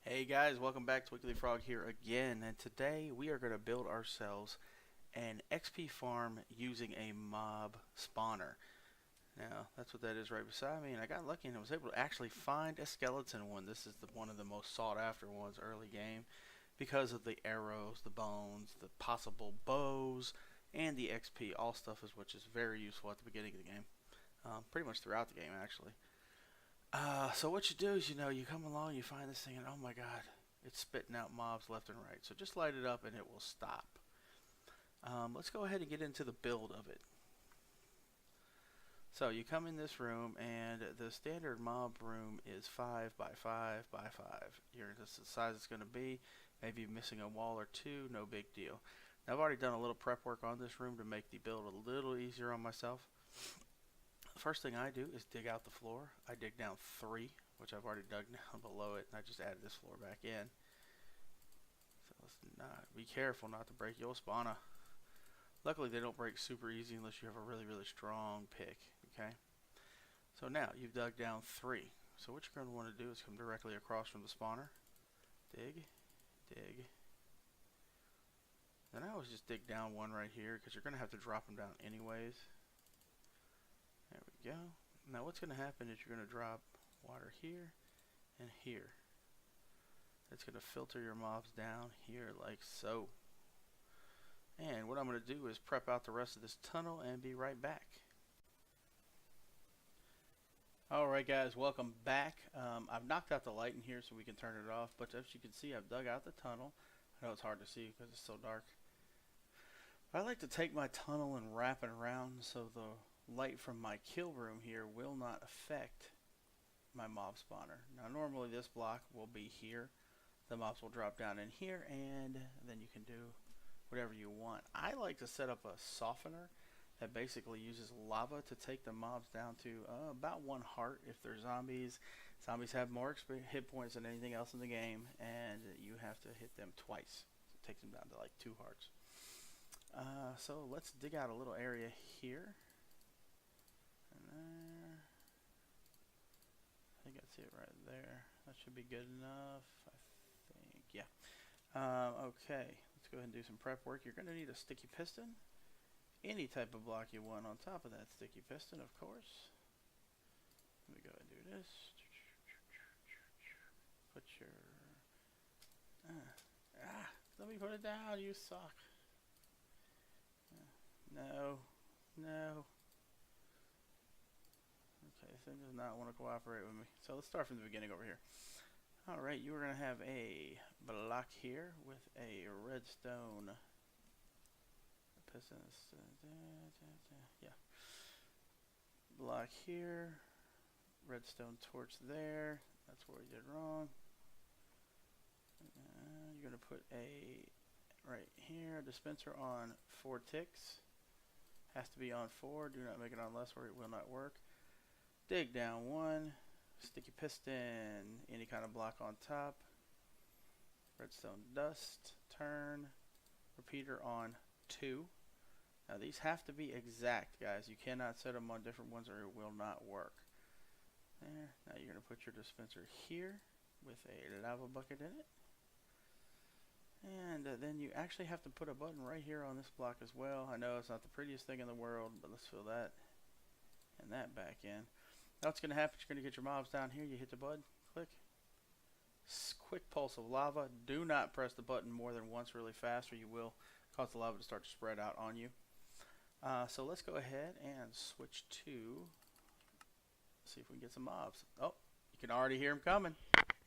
Hey guys, welcome back to Wiggly Frog here again, and today we are going to build ourselves an XP farm using a mob spawner. Now, that's what that is right beside me, and I got lucky and I was able to actually find a skeleton one. This is one of the most sought after ones early game because of the arrows, the bones, the possible bows, and the XP, all stuff which is very useful at the beginning of the game. Pretty much throughout the game, actually. So what you do is, you come along, you find this thing, and oh my god, it's spitting out mobs left and right. So just light it up and it will stop. Let's go ahead and get into the build of it. So you come in this room, and the standard mob room is 5 by 5 by 5. This is the size it's going to be. Maybe you're missing a wall or two, no big deal. Now I've already done a little prep work on this room to make the build a little easier on myself. The first thing I do is dig out the floor. I dig down 3, which I've already dug down below it, and I just added this floor back in. So let's not be careful not to break your spawner. Luckily, they don't break super easy unless you have a really, really strong pick. Okay. So now you've dug down 3. So what you're going to want to do is come directly across from the spawner. Dig, dig. Then I always just dig down 1 right here because you're going to have to drop them down anyways. There we go. Now what's going to happen is you're going to drop water here and here. It's going to filter your mobs down here like so. And what I'm going to do is prep out the rest of this tunnel and be right back. Alright guys, welcome back. I've knocked out the light in here so we can turn it off, but as you can see, I've dug out the tunnel. I know it's hard to see because it's so dark. I like to take my tunnel and wrap it around so the light from my kill room here will not affect my mob spawner. Now normally this block will be here. The mobs will drop down in here, and then you can do whatever you want. I like to set up a softener that basically uses lava to take the mobs down to about 1 heart if they're zombies. Zombies have more hit points than anything else in the game, and you have to hit them twice. So it takes them down to like 2 hearts. So let's dig out a little area here. And there. I think that's it right there. That should be good enough, I think. Yeah. Okay, let's go ahead and do some prep work. You're going to need a sticky piston. Any type of block you want on top of that sticky piston, of course. Let me go ahead and do this. Put your... let me put it down, you suck. No. No. Okay, this thing does not want to cooperate with me. So let's start from the beginning over here. Alright, you are going to have a block here with a redstone piston. Yeah. Block here. Redstone torch there. That's where we did wrong. You're going to put a, right here, dispenser on 4 ticks. Has to be on 4. Do not make it on less or it will not work. Dig down 1. Sticky piston. Any kind of block on top. Redstone dust. Turn. Repeater on 2. Now these have to be exact, guys. You cannot set them on different ones or it will not work. There. Now you're going to put your dispenser here with a lava bucket in it. And then you actually have to put a button right here on this block as well. I know it's not the prettiest thing in the world, but let's fill that and that back in. Now what's going to happen is you're going to get your mobs down here. You hit the button, click. Quick pulse of lava. Do not press the button more than once really fast or you will cause the lava to start to spread out on you. So let's go ahead and switch to, see if we can get some mobs. Oh, you can already hear them coming.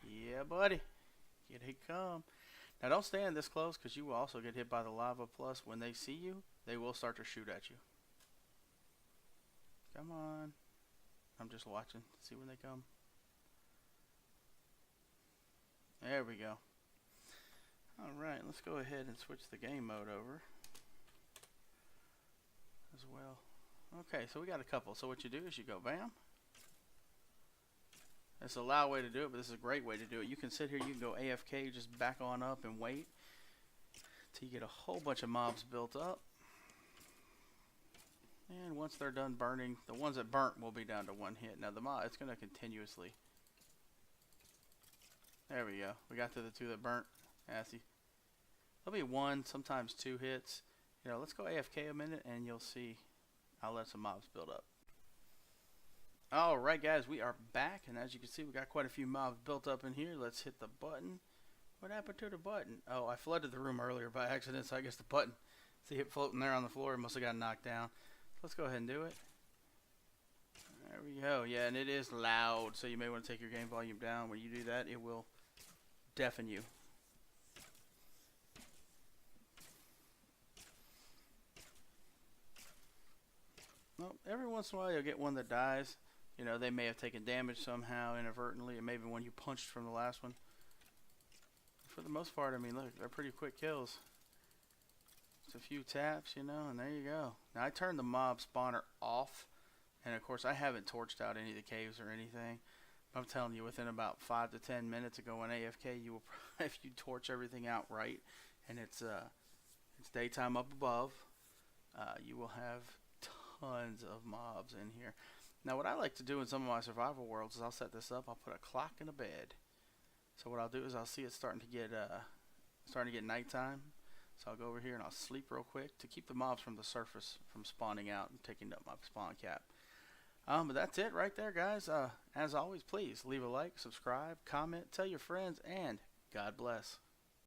Yeah, buddy. Here they come. Now don't stand this close because you will also get hit by the lava, plus when they see you, they will start to shoot at you. Come on. I'm just watching to see when they come. There we go. Alright, let's go ahead and switch the game mode over as well. Okay, so we got a couple. So what you do is you go bam. It's a loud way to do it, but this is a great way to do it. You can sit here, you can go AFK, just back on up and wait till you get a whole bunch of mobs built up. And once they're done burning, the ones that burnt will be down to 1 hit. Now the mob, it's going to continuously There we go. We got to the 2 that burnt. Assy. There'll be 1, sometimes 2 hits. You know, let's go AFK a minute and you'll see. I'll let some mobs build up. Alright guys, we are back, and as you can see we got quite a few mobs built up in here. Let's hit the button. What happened to the button? Oh, I flooded the room earlier by accident, so I guess the button, see it floating there on the floor, it must have got knocked down. Let's go ahead and do it. There we go. Yeah, and it is loud, so you may want to take your game volume down. When you do that, it will deafen you. Well, every once in a while you'll get one that dies. You know, they may have taken damage somehow inadvertently, and maybe one you punched from the last one. For the most part, I mean, look, they're pretty quick kills. Just a few taps, you know, and there you go. Now, I turned the mob spawner off, and of course, I haven't torched out any of the caves or anything. I'm telling you, within about 5 to 10 minutes of going AFK, you will, if you torch everything out right, and it's daytime up above, you will have tons of mobs in here. Now what I like to do in some of my survival worlds is I'll set this up, I'll put a clock in a bed. So what I'll do is I'll see it starting to get nighttime. So I'll go over here and I'll sleep real quick to keep the mobs from the surface from spawning out and taking up my spawn cap. But that's it right there, guys. As always, please leave a like, subscribe, comment, tell your friends, and God bless.